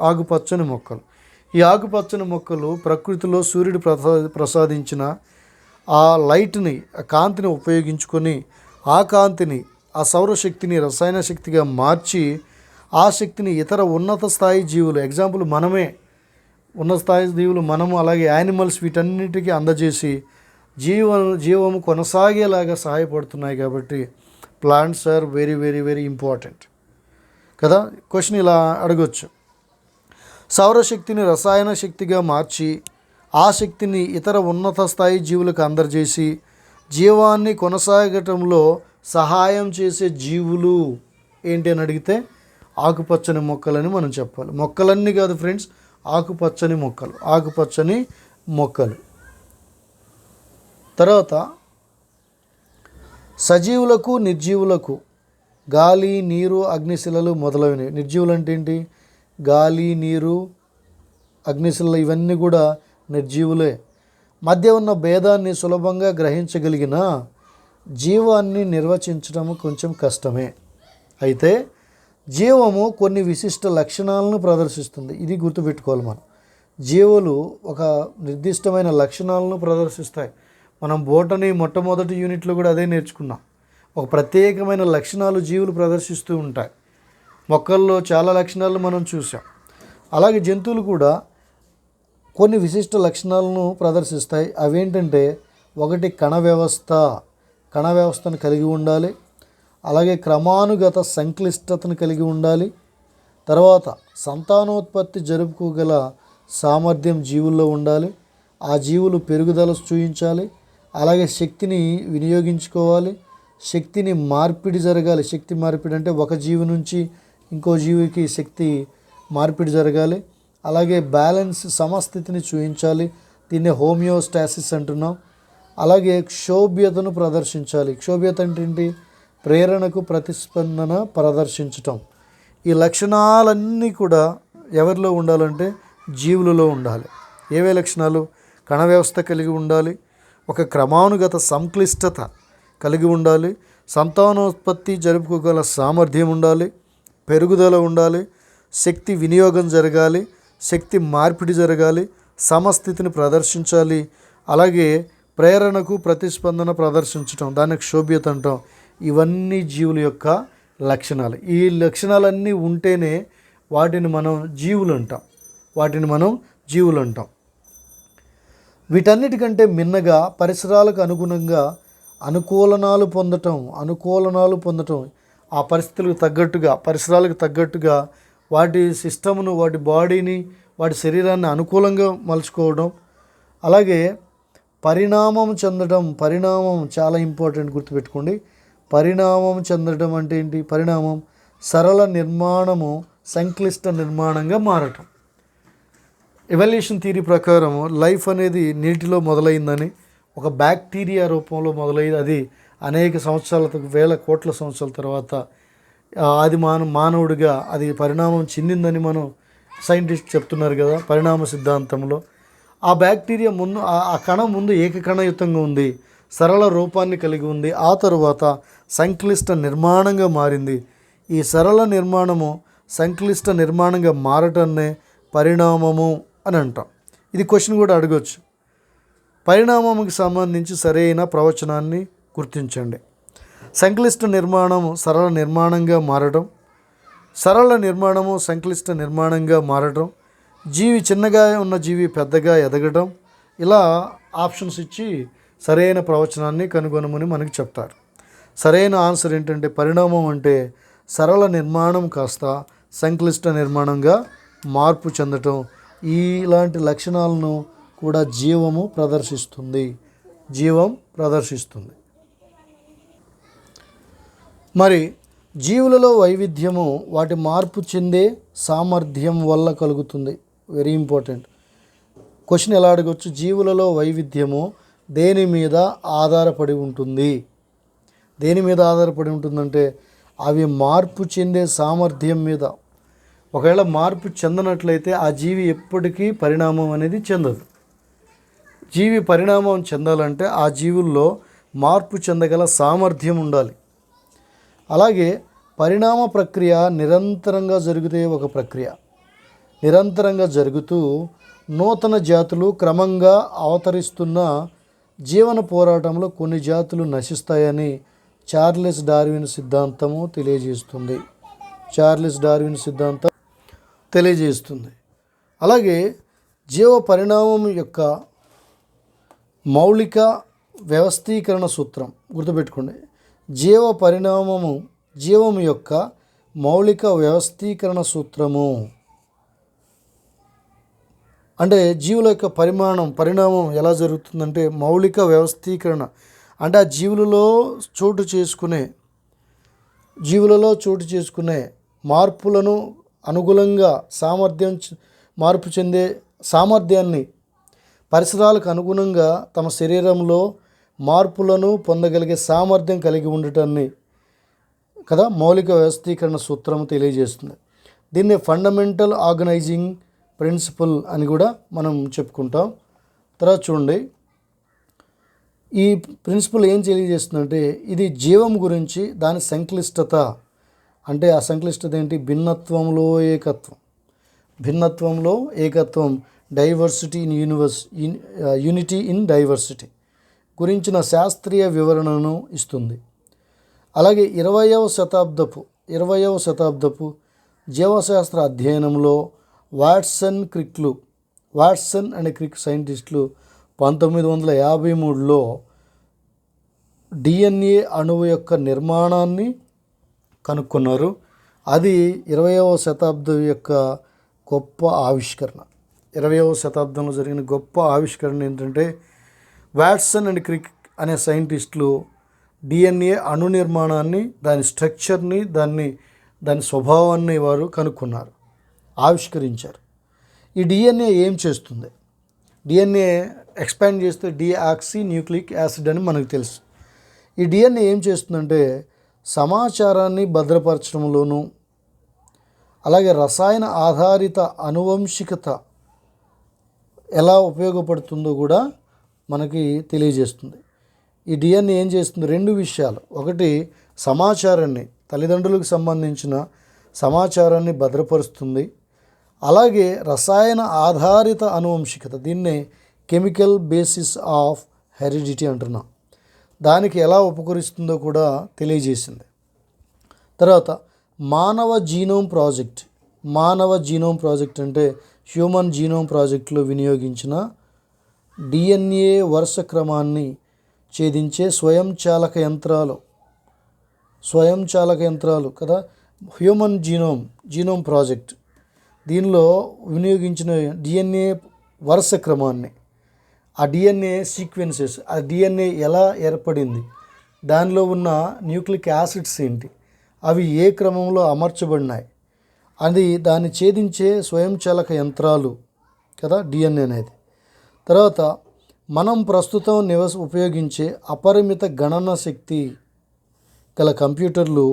ఆకుపచ్చని మొక్కలు. ఈ ఆకుపచ్చని మొక్కలు ప్రకృతిలో సూర్యుడు ప్రసాదించిన ఆ లైట్ని, ఆ కాంతిని ఉపయోగించుకొని ఆ కాంతిని, ఆ సౌరశక్తిని రసాయన శక్తిగా మార్చి ఆ శక్తిని ఇతర ఉన్నత స్థాయి జీవులు, ఎగ్జాంపుల్ మనమే ఉన్న స్థాయి జీవులు మనము, అలాగే యానిమల్స్, వీటన్నిటికీ అందజేసి జీవము కొనసాగేలాగా సహాయపడుతున్నాయి. కాబట్టి plants are very very very important కదా. క్వశ్చన్ ఇలా అడగొచ్చు: సౌరశక్తిని రసాయన శక్తిగా మార్చి ఆ శక్తిని ఇతర ఉన్నత స్థాయి జీవులకు అందజేసి జీవాన్ని కొనసాగటంలో సహాయం చేసే జీవులు ఏంటి అని అడిగితే ఆకుపచ్చని మొక్కలని మనం చెప్పాలి. మొక్కలన్నీ కాదు ఫ్రెండ్స్, ఆకుపచ్చని మొక్కలు, ఆకుపచ్చని మొక్కలు. తర్వాత సజీవులకు నిర్జీవులకు గాలి, నీరు, అగ్నిశిలలు మొదలైనవి. నిర్జీవులు అంటే ఏంటి? గాలి, నీరు, అగ్నిశిలలు ఇవన్నీ కూడా నిర్జీవులే. మధ్య ఉన్న భేదాన్ని సులభంగా గ్రహించగలిగిన జీవాన్ని నిర్వచించడం కొంచెం కష్టమే. అయితే జీవము కొన్ని విశిష్ట లక్షణాలను ప్రదర్శిస్తుంది. ఇది గుర్తుపెట్టుకోవాలి మనం. జీవులు ఒక నిర్దిష్టమైన లక్షణాలను ప్రదర్శిస్తాయి. మనం బోటనీ మొట్టమొదటి యూనిట్లో కూడా అదే నేర్చుకున్నాం. ఒక ప్రత్యేకమైన లక్షణాలు జీవులు ప్రదర్శిస్తూ ఉంటాయి. మొక్కల్లో చాలా లక్షణాలను మనం చూసాం. అలాగే జంతువులు కూడా కొన్ని విశిష్ట లక్షణాలను ప్రదర్శిస్తాయి. అవేంటంటే, ఒకటి కణ వ్యవస్థను కలిగి ఉండాలి. అలాగే క్రమానుగత సంక్లిష్టతను కలిగి ఉండాలి. తర్వాత సంతానోత్పత్తి జరుపుకోగల సామర్థ్యం జీవుల్లో ఉండాలి. ఆ జీవులు పెరుగుదల చూపించాలి. అలాగే శక్తిని వినియోగించుకోవాలి. శక్తిని మార్పిడి జరగాలి. శక్తి మార్పిడి అంటే ఒక జీవి నుంచి ఇంకో జీవికి శక్తి మార్పిడి జరగాలి. అలాగే బ్యాలెన్స్, సమస్థితిని చూపించాలి. దీన్ని హోమియోస్టాసిస్ అంటున్నాం. అలాగే క్షోభ్యతను ప్రదర్శించాలి. క్షోభ్యత అంటే ఏంటి? ప్రేరణకు ప్రతిస్పందన ప్రదర్శించటం. ఈ లక్షణాలన్నీ కూడా ఎవరిలో ఉండాలంటే జీవులలో ఉండాలి. ఏవే లక్షణాలు? కణ వ్యవస్థ కలిగి ఉండాలి, ఒక క్రమానుగత సంక్లిష్టత కలిగి ఉండాలి, సంతానోత్పత్తి జరుపుకోగల సామర్థ్యం ఉండాలి, పెరుగుదల ఉండాలి, శక్తి వినియోగం జరగాలి, శక్తి మార్పిడి జరగాలి, సమస్థితిని ప్రదర్శించాలి. అలాగే ప్రేరణకు ప్రతిస్పందన ప్రదర్శించటం, దాన్ని క్షోభ్యత అంటాం. ఇవన్నీ జీవుల యొక్క లక్షణాలు. ఈ లక్షణాలన్నీ ఉంటేనే వాటిని మనం జీవులు అంటాం. వీటన్నిటికంటే మిన్నగా పరిసరాలకు అనుగుణంగా అనుకూలనాలు పొందటం, ఆ పరిస్థితులకు తగ్గట్టుగా, పరిసరాలకు తగ్గట్టుగా వాటి సిస్టమ్ను, వాటి బాడీని, వాటి శరీరాన్ని అనుకూలంగా మలుచుకోవడం. అలాగే పరిణామం చాలా ఇంపార్టెంట్, గుర్తుపెట్టుకోండి. పరిణామం చెందడం అంటే ఏంటి? పరిణామం సరళ నిర్మాణము సంక్లిష్ట నిర్మాణంగా మారటం. ఎవల్యూషన్ థియరీ ప్రకారం లైఫ్ అనేది నీటిలో మొదలైందని, ఒక బ్యాక్టీరియా రూపంలో మొదలైంది. అది అనేక సంవత్సరాల, వేల కోట్ల సంవత్సరాల తర్వాత అది మానవుడిగా అది పరిణామం చెందిందని మనం సైంటిస్ట్ చెప్తున్నారు కదా పరిణామ సిద్ధాంతంలో. ఆ బ్యాక్టీరియా ముందు, ఆ కణం ముందు ఏకకణయుతంగా ఉంది, సరళ రూపాన్ని కలిగి ఉంది. ఆ తరువాత సంక్లిష్ట నిర్మాణంగా మారింది. ఈ సరళ నిర్మాణము సంక్లిష్ట నిర్మాణంగా మారటాన్నే పరిణామము అని అంటాం. ఇది క్వశ్చన్ కూడా అడగవచ్చు. పరిణామంకి సంబంధించి సరైన ప్రవచనాన్ని గుర్తించండి. సంక్లిష్ట నిర్మాణము సరళ నిర్మాణంగా మారడం, సరళ నిర్మాణము సంక్లిష్ట నిర్మాణంగా మారడం, జీవి చిన్నగా ఉన్న జీవి పెద్దగా ఎదగడం. ఇలా ఆప్షన్స్ ఇచ్చి సరైన ప్రవచనాన్ని కనుగొనమని మనకి చెప్తారు. సరైన ఆన్సర్ ఏంటంటే, పరిణామం అంటే సరళ నిర్మాణం కాస్త సంక్లిష్ట నిర్మాణంగా మార్పు చెందటం. ఇలాంటి లక్షణాలను కూడా జీవం ప్రదర్శిస్తుంది. మరి జీవులలో వైవిధ్యము వాటి మార్పు చెందే సామర్థ్యం వల్ల కలుగుతుంది. Very important question. ఎలా అడగవచ్చు? జీవులలో వైవిధ్యము దేని మీద ఆధారపడి ఉంటుంది? దేని మీద ఆధారపడి ఉంటుందంటే అవి మార్పు చెందే సామర్థ్యం మీద. ఒకవేళ మార్పు చెందనట్లయితే ఆ జీవి ఎప్పటికీ పరిణామం అనేది చెందదు. జీవి పరిణామం చెందాలంటే ఆ జీవుల్లో మార్పు చెందగల సామర్థ్యం ఉండాలి. అలాగే పరిణామ ప్రక్రియ నిరంతరంగా జరిగితే ఒక ప్రక్రియ. నిరంతరంగా జరుగుతూ నూతన జాతులు క్రమంగా అవతరిస్తున్న జీవన పోరాటంలో కొన్ని జాతులు నశిస్తాయని చార్లెస్ డార్విన్ సిద్ధాంతం తెలియజేస్తుంది. అలాగే జీవ పరిణామం యొక్క మౌలిక వ్యవస్థీకరణ సూత్రం గుర్తుపెట్టుకోండి. జీవం యొక్క మౌలిక వ్యవస్థీకరణ సూత్రము అంటే జీవుల యొక్క పరిణామం ఎలా జరుగుతుందంటే మౌలిక వ్యవస్థీకరణ అంటే ఆ జీవులలో చోటు చేసుకునే మార్పులను అనుగుణంగా మార్పు చెందే సామర్థ్యాన్ని, పరిసరాలకు అనుగుణంగా తమ శరీరంలో మార్పులను పొందగలిగే సామర్థ్యం కలిగి ఉండటాన్ని కదా మౌలిక వ్యవస్థీకరణ సూత్రం తెలియజేస్తుంది. దీన్ని ఫండమెంటల్ ఆర్గనైజింగ్ ప్రిన్సిపల్ అని కూడా మనం చెప్పుకుంటాం. తర్వాత చూడండి, ఈ ప్రిన్సిపల్ ఏం తెలియజేస్తుందంటే ఇది జీవం గురించి దాని సంక్లిష్టత. అంటే ఆ సంక్లిష్టత ఏంటి? భిన్నత్వంలో ఏకత్వం, diversity in unity in diversity గురించిన శాస్త్రీయ వివరణను ఇస్తుంది. అలాగే 20వ శతాబ్దపు జీవశాస్త్ర అధ్యయనంలో వాట్సన్ అండ్ క్రిక్ సైంటిస్టులు 1953లో DNA అణువు యొక్క నిర్మాణాన్ని కనుక్కున్నారు. అది 20వ శతాబ్దం యొక్క గొప్ప ఆవిష్కరణ. 20వ శతాబ్దంలో జరిగిన గొప్ప ఆవిష్కరణ ఏంటంటే వాట్సన్ అండ్ క్రిక్ అనే సైంటిస్టులు DNA అణు నిర్మాణాన్ని, దాని స్ట్రక్చర్ని, దాని స్వభావాన్ని వారు కనుక్కున్నారు, ఆవిష్కరించారు. ఈ DNA ఏం చేస్తుంది? DNA ఎక్స్పాండ్ చేస్తే డిఆక్సీ న్యూక్లిక్ యాసిడ్ అని మనకు తెలుసు. ఈ DNA ఏం చేస్తుందంటే సమాచారాన్ని భద్రపరచడంలోనూ, అలాగే రసాయన ఆధారిత అనువంశికత ఎలా ఉపయోగపడుతుందో కూడా మనకి తెలియజేస్తుంది. ఈ DNA ఏం చేస్తుంది? 2 విషయాలు. ఒకటి, సమాచారాన్ని, తల్లిదండ్రులకు సంబంధించిన సమాచారాన్ని భద్రపరుస్తుంది. అలాగే రసాయన ఆధారిత అనువంశికత, దీన్నే కెమికల్ బేసిస్ ఆఫ్ హెరిడిటీ అంటున్నాం, దానికి ఎలా ఉపకరిస్తుందో కూడా తెలియజేసింది. తర్వాత మానవ జీనోమ్ ప్రాజెక్ట్ అంటే హ్యూమన్ జీనోమ్ ప్రాజెక్టులో వినియోగించిన DNA వరుస క్రమాన్ని ఛేదించే స్వయంచాలక యంత్రాలు కదా హ్యూమన్ జీనోమ్ ప్రాజెక్ట్. దీనిలో వినియోగించిన DNA వరుస క్రమాన్ని, ఆ DNA సీక్వెన్సెస్, ఆ DNA ఎలా ఏర్పడింది, దానిలో ఉన్న న్యూక్లిక్ యాసిడ్స్ ఏంటి, అవి ఏ క్రమంలో అమర్చబడినాయి, దాన్ని ఛేదించే స్వయంచాలక యంత్రాలు కదా DNA అనేది. తర్వాత మనం ప్రస్తుతం ఉపయోగించే అపరిమిత గణన శక్తి గల కంప్యూటర్లు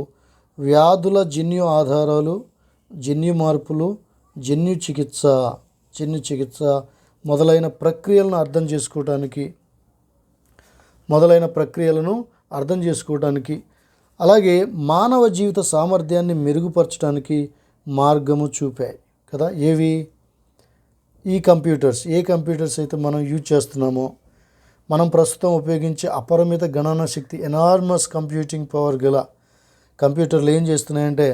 వ్యాధుల జన్యు ఆధారాలు, జన్యు మార్పులు, జన్యు చికిత్స మొదలైన ప్రక్రియలను అర్థం చేసుకోవడానికి అలాగే మానవ జీవిత సామర్థ్యాన్ని మెరుగుపరచడానికి మార్గము చూపాయి కదా. ఏవి? ఏ కంప్యూటర్స్ అయితే మనం యూజ్ చేస్తున్నామో, మనం ప్రస్తుతం ఉపయోగించే అపరిమిత గణన శక్తి, ఎనార్మస్ కంప్యూటింగ్ పవర్ గల కంప్యూటర్లు ఏం చేస్తున్నాయంటే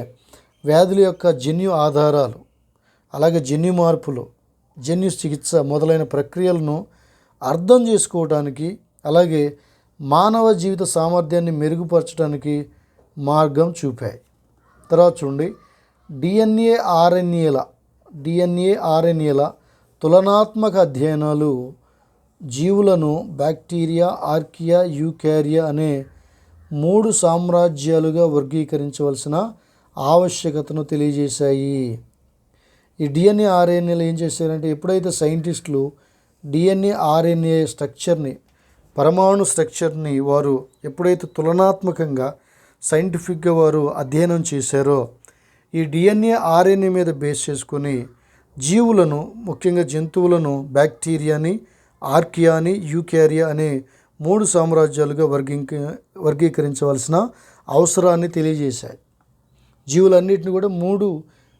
వ్యాధుల యొక్క జన్యు ఆధారాలు, అలాగే జన్యు మార్పులు, జన్యు చికిత్స మొదలైన ప్రక్రియలను అర్థం చేసుకోవడానికి, అలాగే మానవ జీవిత సామర్థ్యాన్ని మెరుగుపరచడానికి మార్గం చూపాయి. తర్వాత చూడండి, DNA RNAల తులనాత్మక అధ్యయనాలు జీవులను బ్యాక్టీరియా, ఆర్కియా, యూకారియా అనే 3 సామ్రాజ్యాలుగా వర్గీకరించవలసిన ఆవశ్యకతను తెలియజేశాయి. ఈ DNA RNAలు ఏం చేశారంటే, ఎప్పుడైతే సైంటిస్టులు DNA RNA స్ట్రక్చర్ని, పరమాణు స్ట్రక్చర్ని వారు ఎప్పుడైతే తులనాత్మకంగా సైంటిఫిక్గా వారు అధ్యయనం చేశారో, ఈ DNA RNA మీద బేస్ చేసుకొని జీవులను, ముఖ్యంగా జంతువులను బ్యాక్టీరియాని, ఆర్కియాని, యూకారియా అనే 3 సామ్రాజ్యాలుగా వర్గీకరించవలసిన అవసరాన్ని తెలియజేశాయి. జీవులన్నిటిని కూడా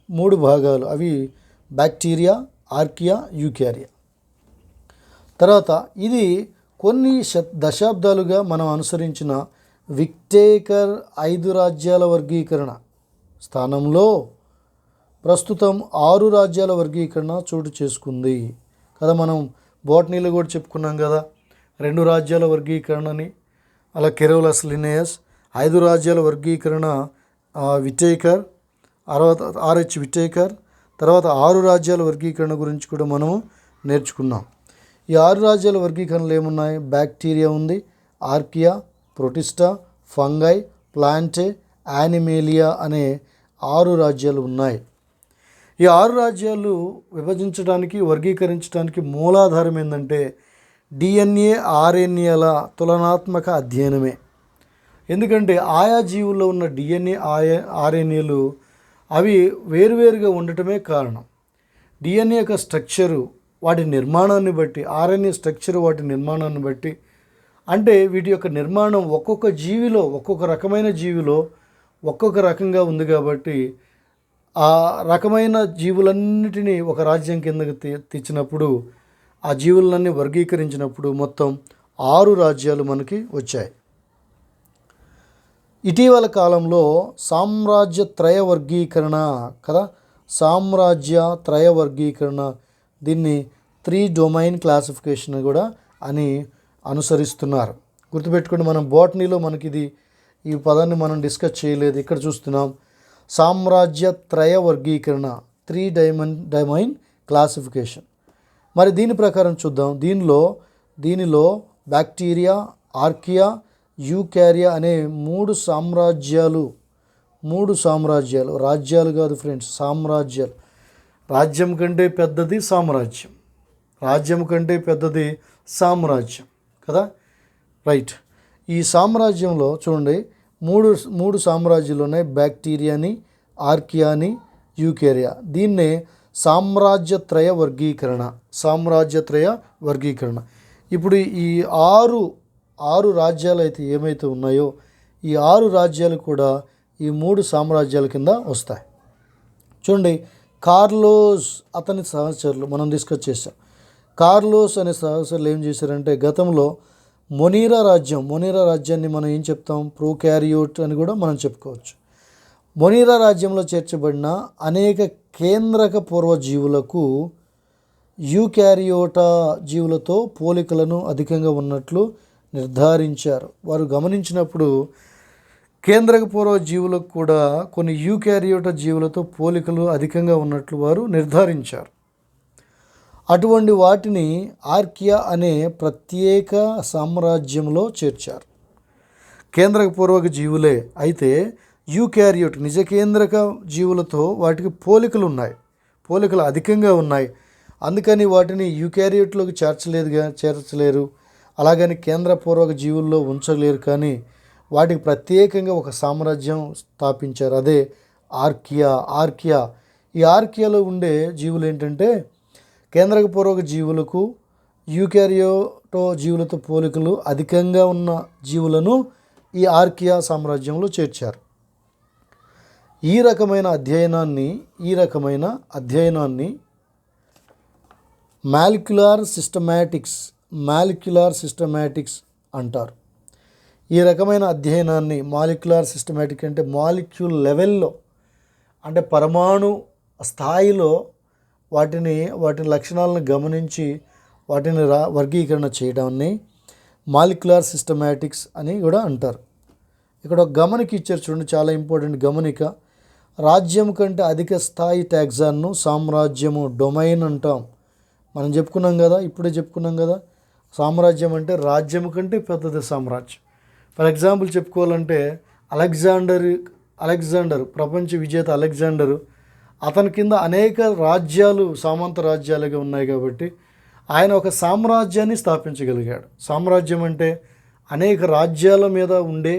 మూడు భాగాలు, అవి బ్యాక్టీరియా, ఆర్కియా, యూకారియా. తర్వాత ఇది కొన్ని దశాబ్దాలుగా మనం అనుసరించిన విక్టేకర్ 5 రాజ్యాల వర్గీకరణ స్థానంలో ప్రస్తుతం 6 రాజ్యాల వర్గీకరణ చోటు చేసుకుంది. కదా. మనం బోటనీలో కూడా చెప్పుకున్నాం కదా 2 రాజ్యాల వర్గీకరణని. అలా కెరోలస్ లినేయస్. 5 రాజ్యాల వర్గీకరణ విటేకర్, ఆర్హెచ్ విటేకర్. తర్వాత 6 రాజ్యాల వర్గీకరణ గురించి కూడా మనము నేర్చుకున్నాం. ఈ 6 రాజ్యాల వర్గీకరణలు ఏమున్నాయి? బ్యాక్టీరియా ఉంది, ఆర్కియా, ప్రోటిస్టా, ఫంగై, ప్లాంటే, యానిమేలియా అనే 6 రాజ్యాలు ఉన్నాయి. ఈ 6 రాజ్యాలు విభజించడానికి, వర్గీకరించడానికి మూలాధారం ఏంటంటే డిఎన్ఏ, ఆర్ఎన్ఏల తులనాత్మక అధ్యయనమే. ఎందుకంటే ఆయా జీవుల్లో ఉన్న డిఎన్ఏ, ఆర్ఎన్ఏలు అవి వేరువేరుగా ఉండటమే కారణం. డిఎన్ఏ యొక్క స్ట్రక్చరు వాటి నిర్మాణాన్ని బట్టి, ఆర్ఎన్ఏ స్ట్రక్చరు వాటి నిర్మాణాన్ని బట్టి, అంటే వీటి యొక్క నిర్మాణం ఒక్కొక్క జీవిలో, ఒక్కొక్క రకమైన జీవిలో ఒక్కొక్క రకంగా ఉంది కాబట్టి ఆ రకమైన జీవులన్నిటినీ ఒక రాజ్యం కిందకి తెచ్చినప్పుడు, ఆ జీవులన్నీ వర్గీకరించినప్పుడు మొత్తం 6 రాజ్యాలు మనకి వచ్చాయి. ఇటీవల కాలంలో సామ్రాజ్య త్రయ వర్గీకరణ కదా, సామ్రాజ్య త్రయ వర్గీకరణ, దీన్ని 3 డొమైన్ క్లాసిఫికేషన్ కూడా అని అనుసరిస్తున్నారు. గుర్తుపెట్టుకోండి, మనం బోటనీలో మనకి ఈ పదాన్ని మనం డిస్కస్ చేయలేదు. ఇక్కడ చూస్తున్నాం సామ్రాజ్య త్రయ వర్గీకరణ, 3 డొమైన్ క్లాసిఫికేషన్. మరి దీని ప్రకారం చూద్దాం. దీనిలో బ్యాక్టీరియా, ఆర్కియా, యూకారియా అనే 3 సామ్రాజ్యాలు, రాజ్యాలు కాదు ఫ్రెండ్స్, సామ్రాజ్యాలు. రాజ్యం కంటే పెద్దది సామ్రాజ్యం, రాజ్యం కంటే పెద్దది సామ్రాజ్యం కదా. రైట్. ఈ సామ్రాజ్యంలో చూడండి మూడు సామ్రాజ్యాలు ఉన్నాయి, బ్యాక్టీరియాని, ఆర్కియాని, యూకేరియా. దీన్నే సామ్రాజ్యత్రయ వర్గీకరణ. ఇప్పుడు ఈ ఆరు రాజ్యాలు అయితే ఏమైతే ఉన్నాయో ఈ 6 రాజ్యాలు కూడా ఈ 3 సామ్రాజ్యాల కింద వస్తాయి. చూడండి, కార్లోస్ అతని సహచరులు మనం డిస్కస్ చేసాం. కార్లోస్ అనే సహచరులు ఏం చేశారంటే గతంలో మొనీరా రాజ్యాన్ని మనం ఏం చెప్తాం, ప్రోకారియోట్ అని కూడా మనం చెప్పుకోవచ్చు. మొనీరా రాజ్యంలో చేర్చబడిన అనేక కేంద్రక పూర్వ జీవులకు యూకారియోటా జీవులతో పోలికలను అధికంగా ఉన్నట్లు నిర్ధారించారు. వారు గమనించినప్పుడు కేంద్రక పూర్వ జీవులకు కూడా కొన్ని యూకారియోటా జీవులతో పోలికలు అధికంగా ఉన్నట్లు వారు నిర్ధారించారు. అటువంటి వాటిని ఆర్కియా అనే ప్రత్యేక సామ్రాజ్యంలో చేర్చారు. కేంద్రక పూర్వక జీవులే అయితే యూకారియోట్ నిజ కేంద్రక జీవులతో వాటికి పోలికలు అధికంగా ఉన్నాయి. అందుకని వాటిని యూకారియోట్లోకి చేర్చలేరు, అలాగని కేంద్రపూర్వక జీవుల్లో ఉంచలేరు. కానీ వాటికి ప్రత్యేకంగా ఒక సామ్రాజ్యం స్థాపించారు, అదే ఆర్కియా. ఈ ఆర్కియాలో ఉండే జీవులు ఏంటంటే కేంద్రక పూర్వక జీవులకు యూకారియోటో జీవులతో పోలికలు అధికంగా ఉన్న జీవులను ఈ ఆర్కియా సామ్రాజ్యంలో చేర్చారు. ఈ రకమైన అధ్యయనాన్ని మాలిక్యులర్ సిస్టమాటిక్స్ అంటారు. ఈ రకమైన అధ్యయనాన్ని మాలిక్యులర్ సిస్టమాటిక్ అంటే మాలిక్యూల్ లెవెల్లో, అంటే పరమాణు స్థాయిలో వాటి లక్షణాలను గమనించి వాటిని వర్గీకరణ చేయడాన్ని మాలిక్యులర్ సిస్టమాటిక్స్ అని కూడా అంటారు. ఇక్కడ ఒక గమనిక ఇచ్చారు చూడండి, చాలా ఇంపార్టెంట్ గమనిక. రాజ్యం కంటే అధిక స్థాయి టాక్సాన్ను సామ్రాజ్యము, డొమైన్ అంటాం. మనం ఇప్పుడే చెప్పుకున్నాం కదా, సామ్రాజ్యం అంటే రాజ్యం కంటే పెద్దది సామ్రాజ్యం. ఫర్ ఎగ్జాంపుల్ చెప్పుకోవాలంటే అలెగ్జాండర్ ప్రపంచ విజేత అలెగ్జాండరు, అతని కింద అనేక రాజ్యాలు సామంత రాజ్యాలుగా ఉన్నాయి కాబట్టి ఆయన ఒక సామ్రాజ్యాన్ని స్థాపించగలిగాడు. సామ్రాజ్యం అంటే అనేక రాజ్యాల మీద ఉండే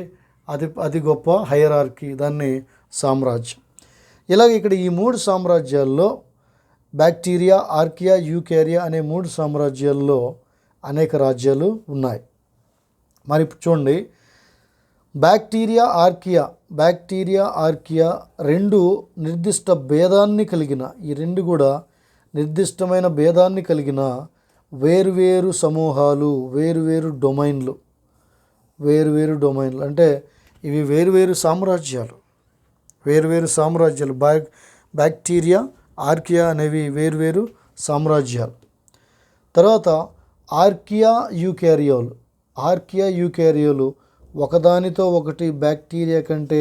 అతి గొప్ప హైరార్కీ, దాన్ని సామ్రాజ్యం. ఇలాగ ఇక్కడ ఈ 3 సామ్రాజ్యాల్లో బ్యాక్టీరియా, ఆర్కియా, యూకారియా అనే 3 సామ్రాజ్యాల్లో అనేక రాజ్యాలు ఉన్నాయి. మరి చూడండి, బ్యాక్టీరియా, ఆర్కియా 2 నిర్దిష్ట భేదాన్ని కలిగిన, ఈ 2 కూడా నిర్దిష్టమైన భేదాన్ని కలిగిన వేరువేరు సమూహాలు, వేరువేరు డొమైన్లు అంటే ఇవి వేరువేరు సామ్రాజ్యాలు. బ్యాక్టీరియా, ఆర్కియా అనేవి వేరువేరు సామ్రాజ్యాలు. తర్వాత ఆర్కియా యూకారియోలు ఒకదానితో ఒకటి బ్యాక్టీరియా కంటే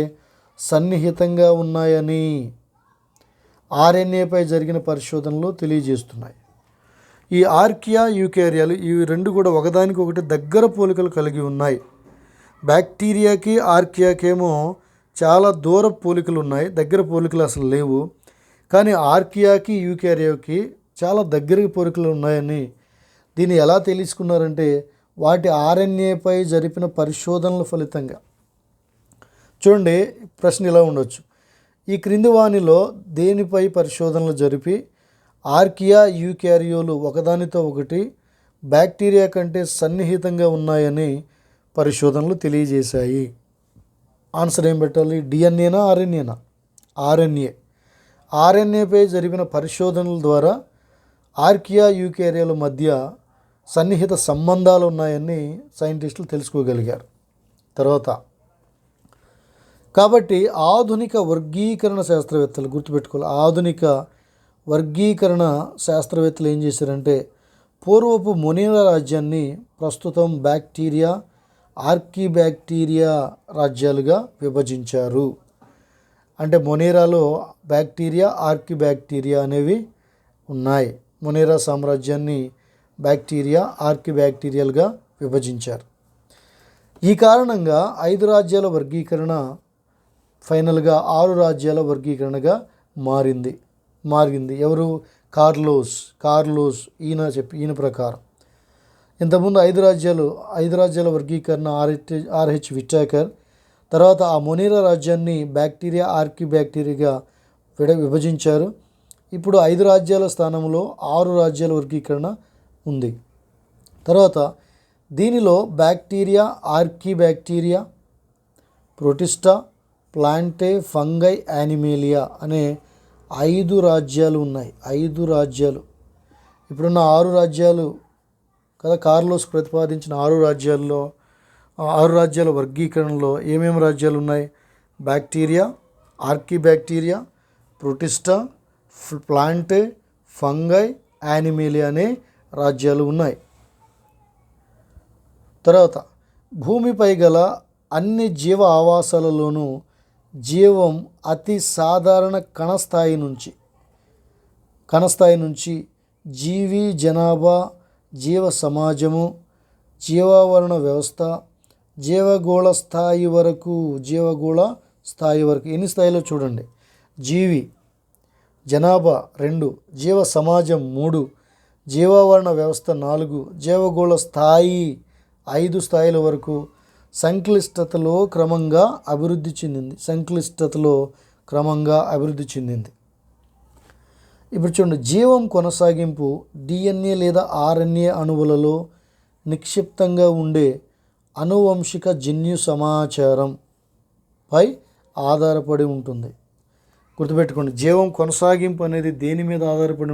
సన్నిహితంగా ఉన్నాయని ఆర్ఎన్ఏపై జరిగిన పరిశోధనలు తెలియజేస్తున్నాయి. ఈ ఆర్కియా యూకారియాలు ఇవి రెండు కూడా ఒకదానికొకటి దగ్గర పోలికలు కలిగి ఉన్నాయి. బ్యాక్టీరియాకి ఆర్కియాకేమో చాలా దూర పోలికలు ఉన్నాయి, దగ్గర పోలికలు అసలు లేవు. కానీ ఆర్కియాకి యూకారియాకి చాలా దగ్గర పోలికలు ఉన్నాయని దీన్ని ఎలా తెలుసుకున్నారంటే వాటి ఆర్ఎన్ఏపై జరిపిన పరిశోధనల ఫలితంగా. చూడండి, ప్రశ్న ఇలా ఉండొచ్చు: ఈ క్రింది వానిలో దేనిపై పరిశోధనలు జరిపి ఆర్కియా యూకారియోలు ఒకదానితో ఒకటి బ్యాక్టీరియా కంటే సన్నిహితంగా ఉన్నాయని పరిశోధనలు తెలియజేశాయి? ఆన్సర్ ఏం పెట్టాలి? డిఎన్ఏనా ఆర్ఎన్ఏనా? ఆర్ఎన్ఏపై జరిపిన పరిశోధనల ద్వారా ఆర్కియా యూకారియాల మధ్య సన్నిహిత సంబంధాలు ఉన్నాయని సైంటిస్టులు తెలుసుకోగలిగారు. తర్వాత కాబట్టి ఆధునిక వర్గీకరణ శాస్త్రవేత్తలు గుర్తుపెట్టుకోవాలి. ఆధునిక వర్గీకరణ శాస్త్రవేత్తలు ఏం చేశారంటే పూర్వపు మొనేరా రాజ్యాన్ని ప్రస్తుతం బ్యాక్టీరియా, ఆర్కీబ్యాక్టీరియా రాజ్యాలుగా విభజించారు. అంటే మొనేరాలో బ్యాక్టీరియా, ఆర్కీబ్యాక్టీరియా అనేవి ఉన్నాయి. మొనేరా సామ్రాజ్యాన్ని బ్యాక్టీరియా, ఆర్కీబ్యాక్టీరియాలుగా విభజించారు. ఈ కారణంగా 5 రాజ్యాల వర్గీకరణ ఫైనల్గా 6 రాజ్యాల వర్గీకరణగా మారింది. ఎవరు? కార్లోస్ ఈయన ప్రకారం. ఇంతకుముందు 5 రాజ్యాల వర్గీకరణ ఆర్హెచ్ విటాకర్. తర్వాత ఆ మొనేరా రాజ్యాన్ని బ్యాక్టీరియా, ఆర్కీబ్యాక్టీరియాగా విభజించారు. ఇప్పుడు 5 రాజ్యాల స్థానంలో 6 రాజ్యాల వర్గీకరణ ఉంది. తర్వాత దీనిలో బ్యాక్టీరియా, ఆర్కీబ్యాక్టీరియా, ప్రోటిస్టా, ప్లాంటే, ఫంగై, యానిమేలియా అనే 5 రాజ్యాలు ఉన్నాయి. 5 రాజ్యాలు. ఇప్పుడున్న 6 రాజ్యాలు కదా, కార్లోస్ ప్రతిపాదించిన 6 రాజ్యాల వర్గీకరణలో ఏమేమి రాజ్యాలు ఉన్నాయి? బ్యాక్టీరియా, ఆర్కీబ్యాక్టీరియా, ప్రోటిస్టా, ప్లాంటే, ఫంగై, యానిమేలియా అనే రాజ్యాలు ఉన్నాయి. తర్వాత భూమిపై గల అన్ని జీవ ఆవాసాలలోనూ జీవం అతి సాధారణ కణస్థాయి నుంచి జీవి జనాభా, జీవ సమాజము, జీవావరణ వ్యవస్థ, జీవగోళ స్థాయి వరకు ఎన్ని స్థాయిలో చూడండి: జీవి జనాభా 2, జీవ సమాజం 3, జీవావరణ వ్యవస్థ 4, జీవగోళ స్థాయి 5 స్థాయిల వరకు సంక్లిష్టతలో క్రమంగా అభివృద్ధి చెందింది. ఇప్పుడు చూడండి, జీవం కొనసాగింపు డిఎన్ఏ లేదా ఆర్ఎన్ఏ అణువులలో నిక్షిప్తంగా ఉండే అనువంశిక జన్యు సమాచారంపై ఆధారపడి ఉంటుంది. గుర్తుపెట్టుకోండి, జీవం కొనసాగింపు అనేది దేని మీద ఆధారపడి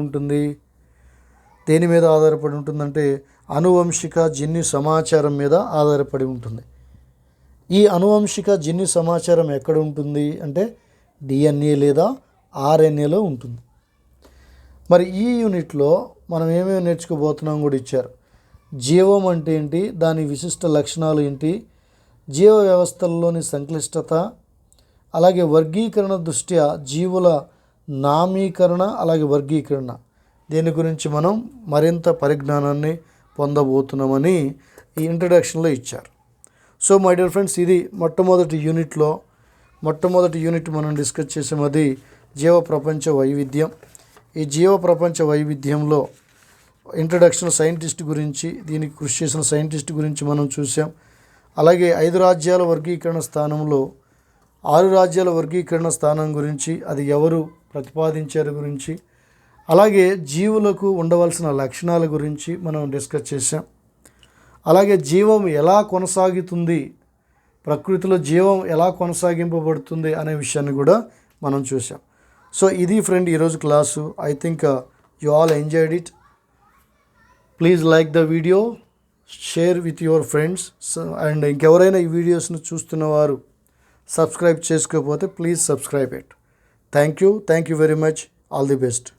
ఉంటుందంటే అనువంశిక జన్యు సమాచారం మీద ఆధారపడి ఉంటుంది. ఈ అనువంశిక జన్యు సమాచారం ఎక్కడ ఉంటుంది అంటే డిఎన్ఏ లేదా ఆర్ఎన్ఏలో ఉంటుంది. మరి ఈ యూనిట్లో మనం ఏమేమి నేర్చుకోబోతున్నాం కూడా ఇచ్చారు. జీవం అంటే ఏంటి, దాని విశిష్ట లక్షణాలు ఏంటి, జీవ వ్యవస్థల్లోని సంక్లిష్టత, అలాగే వర్గీకరణ దృష్ట్యా జీవుల నామీకరణ, అలాగే వర్గీకరణ, దీని గురించి మనం మరింత పరిజ్ఞానాన్ని పొందబోతున్నామని ఈ ఇంట్రడక్షన్లో ఇచ్చారు. సో మై డియర్ ఫ్రెండ్స్, ఇది మొట్టమొదటి యూనిట్ మనం డిస్కస్ చేసామది జీవ ప్రపంచ వైవిధ్యం. ఈ జీవ ప్రపంచ వైవిధ్యంలో ఇంట్రడక్షన్ సైంటిస్ట్ గురించి, దీనికి కృషి చేసిన సైంటిస్ట్ గురించి మనం చూసాం. అలాగే 5 రాజ్యాల వర్గీకరణ స్థానంలో 6 రాజ్యాల వర్గీకరణ స్థానం గురించి, అది ఎవరు ప్రతిపాదించారు గురించి, అలాగే జీవులకు ఉండవలసిన లక్షణాల గురించి మనం డిస్కస్ చేసాం. అలాగే జీవం ఎలా కొనసాగుతుంది, ప్రకృతిలో జీవం ఎలా కొనసాగింపబడుతుంది అనే విషయాన్ని కూడా మనం చూసాం. సో ఇది ఫ్రెండ్ ఈరోజు class. I think you all enjoyed it. Please like the video, share with your friends. And ఇంకెవరైనా ఈ వీడియోస్ను చూస్తున్నవారు సబ్స్క్రైబ్ చేసుకోకపోతే please subscribe it. Thank you very much. All the best.